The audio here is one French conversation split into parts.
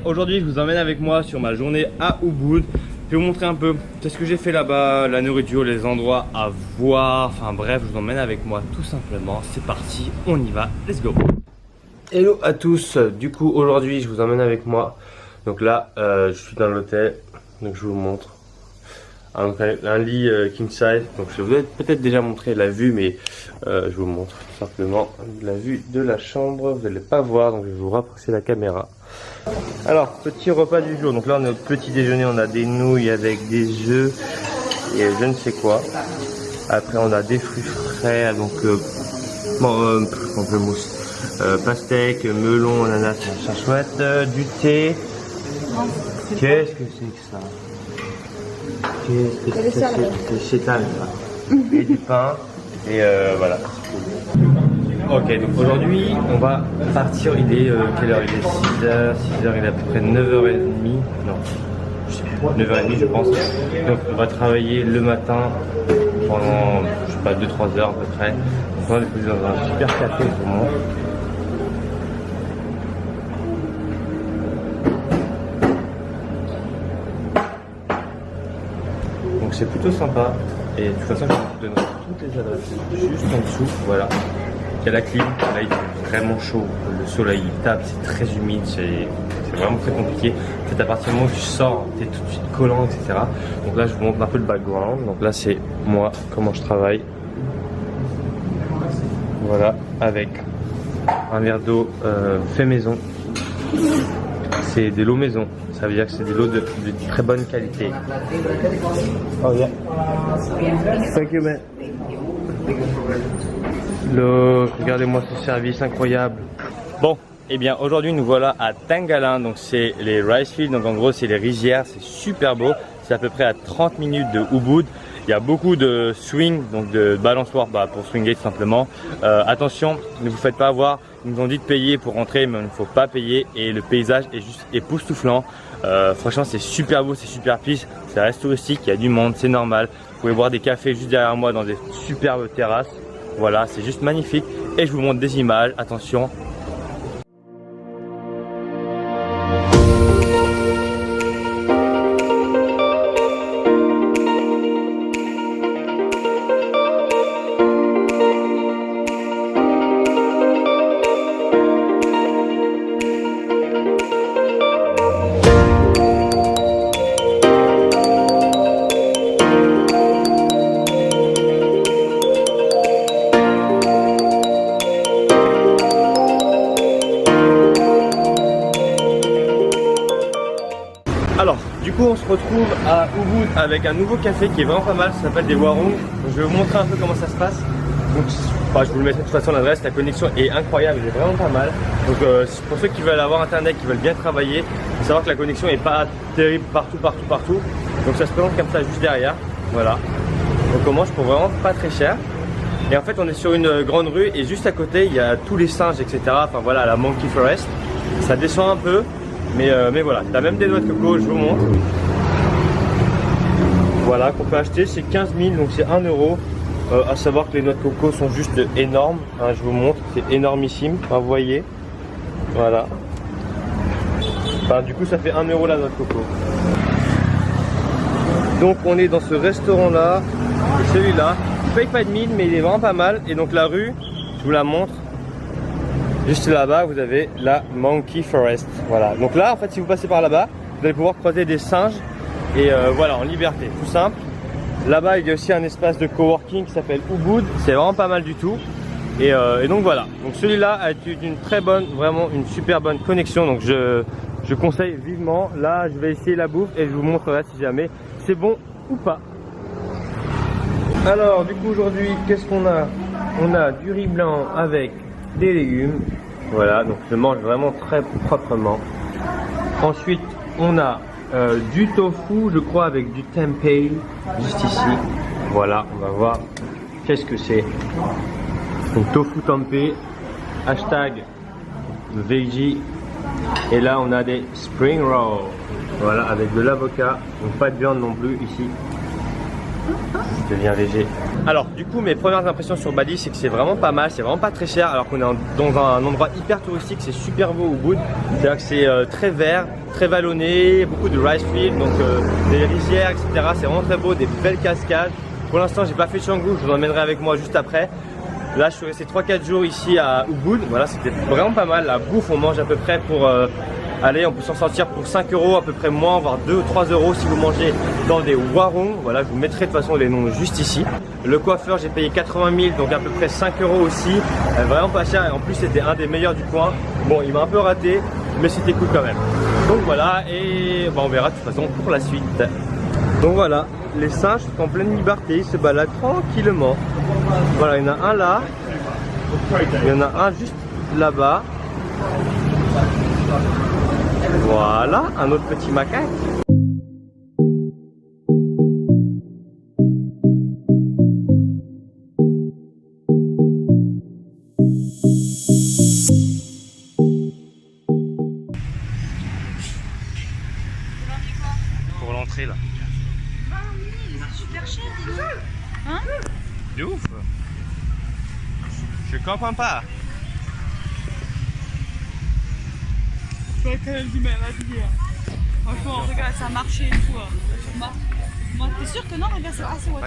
Aujourd'hui je vous emmène avec moi sur ma journée à Ubud. Je vais vous montrer un peu qu'est-ce que j'ai fait là-bas, la nourriture, les endroits à voir. Enfin bref, je vous emmène avec moi tout simplement. C'est parti, on y va, let's go. Hello à tous, du coup aujourd'hui je vous emmène avec moi. Donc là je suis dans l'hôtel, donc je vous montre. Donc un lit king size, donc je vous ai peut-être déjà montré la vue, mais je vous montre tout simplement la vue de la chambre. Vous n'allez pas voir, donc je vais vous rapprocher la caméra. Alors, petit repas du jour. Donc là on est au petit déjeuner, on a des nouilles avec des œufs et je ne sais quoi. Après on a des fruits frais, donc pamplemousse, pastèque, melon, ananas, machin chouette, du thé. Qu'est-ce que c'est que ça? C'est chétal, et du pain, et voilà. Ok, donc aujourd'hui on va partir. Il est quelle heure? Il est 6h, il est à peu près 9h30. Non, 9h30 je pense. Donc on va travailler le matin pendant, je sais pas, 2-3 heures à peu près. On va déposer dans un super café pour moi. Donc c'est plutôt sympa, et de toute façon je vous donnerai toutes les adresses juste en dessous. Voilà, il y a la clim, là il fait vraiment chaud, le soleil il tape, c'est très humide, c'est vraiment très compliqué. En fait, à partir du moment où tu sors, tu es tout de suite collant, etc. Donc là je vous montre un peu le background. Donc là c'est moi, comment je travaille. Voilà, avec un verre d'eau fait maison. C'est de l'eau maison, ça veut dire que c'est de l'eau de très bonne qualité. Oh yeah. Thank you man. Regardez-moi ce service incroyable. Bon, et bien aujourd'hui nous voilà à Tenggalan, donc c'est les rice fields, donc en gros c'est les rizières, c'est super beau. C'est à peu près à 30 minutes de Ubud. Il y a beaucoup de swing, donc de balançoires pour swinguer tout simplement. Attention, ne vous faites pas avoir. Ils nous ont dit de payer pour rentrer, mais il ne faut pas payer. Et le paysage est juste époustouflant. Franchement, c'est super beau, c'est super piste. Ça reste touristique, il y a du monde, c'est normal. Vous pouvez boire des cafés juste derrière moi dans des superbes terrasses. Voilà, c'est juste magnifique. Et je vous montre des images. Attention. Alors, du coup on se retrouve à Ubud avec un nouveau café qui est vraiment pas mal, ça s'appelle des Warung. Donc, je vais vous montrer un peu comment ça se passe. Donc, je vous le mettrai de toute façon l'adresse, la connexion est incroyable, elle est vraiment pas mal. Donc pour ceux qui veulent avoir internet, qui veulent bien travailler, il faut savoir que la connexion n'est pas terrible partout. Donc ça se présente comme ça juste derrière, voilà. Donc on mange pour vraiment pas très cher. Et en fait on est sur une grande rue et juste à côté il y a tous les singes, etc. Enfin voilà, la Monkey Forest. Ça descend un peu. Mais voilà, t'as même des noix de coco, je vous montre. Voilà, qu'on peut acheter, c'est 15 000, donc c'est 1 euro. À savoir que les noix de coco sont juste énormes, hein, je vous montre, c'est énormissime, enfin, vous voyez. Voilà. Enfin, du coup ça fait 1 euro la noix de coco. Donc on est dans ce restaurant là, celui-là. Il paye pas de 1000 mais il est vraiment pas mal. Et donc la rue, je vous la montre. Juste là-bas, vous avez la Monkey Forest. Voilà. Donc là, en fait, si vous passez par là-bas, vous allez pouvoir croiser des singes. Et voilà, en liberté, tout simple. Là-bas, il y a aussi un espace de coworking qui s'appelle Ubud. C'est vraiment pas mal du tout. Et donc voilà. Donc celui-là a une très bonne, vraiment une super bonne connexion. Donc je conseille vivement. Là, je vais essayer la bouffe et je vous montrerai si jamais c'est bon ou pas. Alors, du coup, aujourd'hui, qu'est-ce qu'on a? On a du riz blanc avec des légumes, voilà, donc je mange vraiment très proprement. Ensuite on a du tofu, je crois, avec du tempeh juste ici. Voilà, on va voir qu'est-ce que c'est. Donc tofu tempeh, hashtag veggie. Et là on a des spring rolls, voilà, avec de l'avocat, donc pas de viande non plus ici. Je deviens VG. Alors du coup mes premières impressions sur Bali c'est que c'est vraiment pas mal, c'est vraiment pas très cher alors qu'on est dans un endroit hyper touristique, c'est super beau Ubud. C'est-à-dire que c'est très vert, très vallonné, beaucoup de rice fields, donc des rizières etc. C'est vraiment très beau, des belles cascades. Pour l'instant j'ai pas fait Canggu, je vous emmènerai avec moi juste après. Là je suis resté 3-4 jours ici à Ubud, voilà c'était vraiment pas mal. La bouffe on mange à peu près pour... allez, on peut s'en sortir pour 5 euros à peu près moins, voire 2 ou 3 euros si vous mangez dans des warung. Voilà, je vous mettrai de toute façon les noms juste ici. Le coiffeur, j'ai payé 80 000, donc à peu près 5 euros aussi. Vraiment pas cher et en plus c'était un des meilleurs du coin. Bon, il m'a un peu raté, mais c'était cool quand même. Donc voilà, et bah, on verra de toute façon pour la suite. Donc voilà, les singes sont en pleine liberté, ils se baladent tranquillement. Voilà, il y en a un là, il y en a un juste là-bas. Voilà, un autre petit macaque. Pour l'entrée là. Ah oui, c'est super cher, dis donc. Hein? De ouf. Je comprends pas. Je quand même du mal à dire. Franchement, regarde, ça a marché et tout. Moi, t'es sûr que non? Regarde, c'est assez ouais.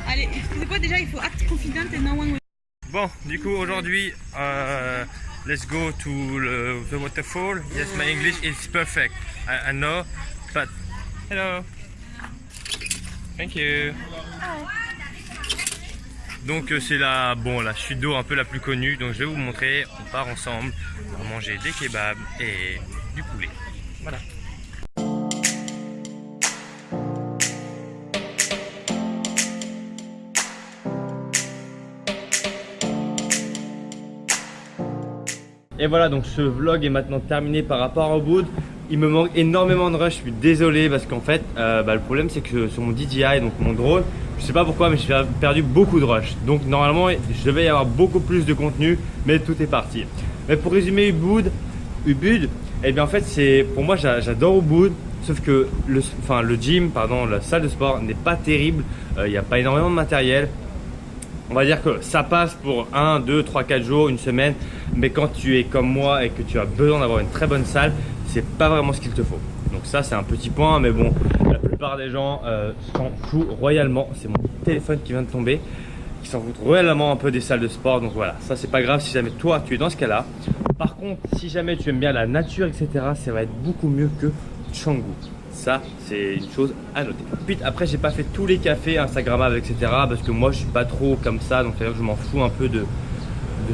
Allez, c'est quoi déjà? Il faut act confident et no one will... Bon, du coup aujourd'hui, let's go to the waterfall. Yes, my English is perfect. I know, but hello. Thank you. Donc c'est la chute d'eau un peu la plus connue, donc je vais vous montrer, on part ensemble pour manger des kebabs et du poulet. Voilà. Et voilà, donc ce vlog est maintenant terminé par rapport au Ubud. Il me manque énormément de rush, je suis désolé parce qu'en fait le problème c'est que sur mon DJI, donc mon drone, je sais pas pourquoi mais j'ai perdu beaucoup de rush. Donc normalement je devais y avoir beaucoup plus de contenu, mais tout est parti. Mais pour résumer Ubud, et bien en fait c'est pour moi j'adore Ubud, sauf que le gym, pardon, la salle de sport n'est pas terrible, il n'y a pas énormément de matériel. On va dire que ça passe pour 1, 2, 3, 4 jours, une semaine, mais quand tu es comme moi et que tu as besoin d'avoir une très bonne salle, c'est pas vraiment ce qu'il te faut. Donc ça c'est un petit point, mais bon, la plupart des gens s'en foutent royalement. C'est mon téléphone qui vient de tomber, qui s'en foutent royalement un peu des salles de sport. Donc voilà, ça c'est pas grave si jamais toi tu es dans ce cas là. Par contre, si jamais tu aimes bien la nature etc, ça va être beaucoup mieux que Canggu. Ça c'est une chose à noter. Puis après j'ai pas fait tous les cafés Instagrammables etc, parce que moi je suis pas trop comme ça, donc c'est-à-dire que je m'en fous un peu de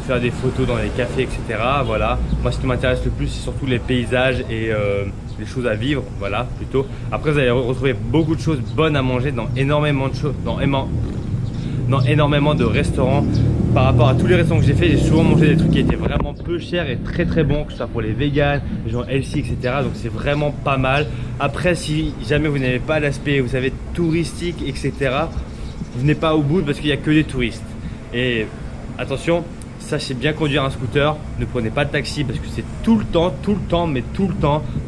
faire des photos dans les cafés etc. Voilà, moi ce qui m'intéresse le plus c'est surtout les paysages et les choses à vivre, voilà plutôt. Après vous allez retrouver beaucoup de choses bonnes à manger dans énormément de choses, dans énormément de restaurants. Par rapport à tous les restaurants que j'ai fait, j'ai souvent mangé des trucs qui étaient vraiment peu chers et très très bons, que ce soit pour les vegans, les gens healthy etc. Donc c'est vraiment pas mal. Après si jamais vous n'avez pas l'aspect, vous savez, touristique etc, venez pas au bout parce qu'il n'y a que des touristes. Et attention, sachez bien conduire un scooter, ne prenez pas de taxi parce que c'est tout le temps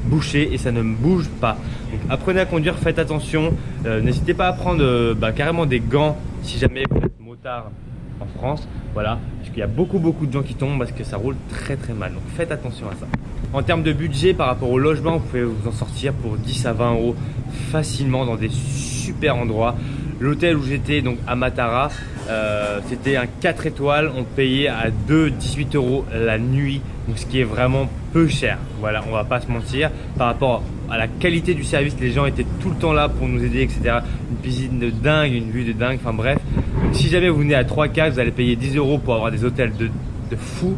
bouché et ça ne bouge pas. Donc apprenez à conduire, faites attention, n'hésitez pas à prendre carrément des gants si jamais vous êtes motard en France, voilà, parce qu'il y a beaucoup de gens qui tombent parce que ça roule très mal, donc faites attention à ça. En termes de budget par rapport au logement, vous pouvez vous en sortir pour 10 à 20 euros facilement dans des super endroits. L'hôtel où j'étais, donc à Matara, c'était un 4 étoiles, on payait à 18 euros la nuit, donc ce qui est vraiment peu cher. Voilà, on va pas se mentir. Par rapport à la qualité du service, les gens étaient tout le temps là pour nous aider, etc. Une piscine de dingue, une vue de dingue, enfin bref. Donc, si jamais vous venez à 3-4, vous allez payer 10 euros pour avoir des hôtels de fou.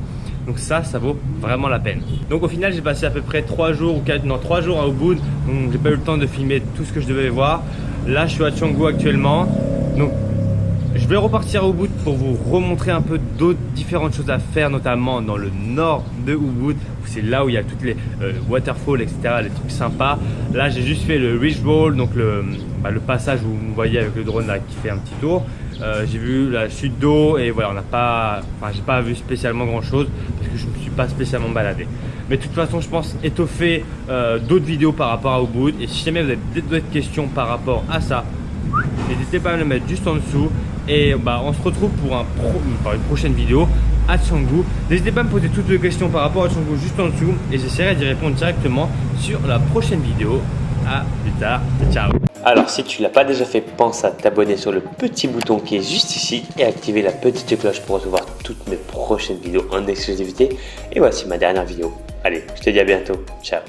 Donc ça vaut vraiment la peine. Donc au final j'ai passé à peu près 3 jours à Ubud, donc j'ai pas eu le temps de filmer tout ce que je devais voir. Là je suis à Canggu actuellement, donc je vais repartir à Ubud pour vous remontrer un peu d'autres différentes choses à faire, notamment dans le nord de Ubud. C'est là où il y a toutes les waterfalls etc, les trucs sympas. Là j'ai juste fait le Ridge Roll, donc le passage où vous voyez avec le drone là qui fait un petit tour. J'ai vu la chute d'eau et voilà, j'ai pas vu spécialement grand chose parce que je ne me suis pas spécialement baladé. Mais de toute façon, je pense étoffer d'autres vidéos par rapport à Ubud. Et si jamais vous avez d'autres questions par rapport à ça, n'hésitez pas à me le mettre juste en dessous. Et bah, on se retrouve pour une prochaine vidéo à Canggu. N'hésitez pas à me poser toutes les questions par rapport à Canggu juste en dessous. Et j'essaierai d'y répondre directement sur la prochaine vidéo. À plus tard. Ciao. Alors si tu l'as pas déjà fait, pense à t'abonner sur le petit bouton qui est juste ici et activer la petite cloche pour recevoir toutes mes prochaines vidéos en exclusivité. Et voici ma dernière vidéo. Allez, je te dis à bientôt. Ciao.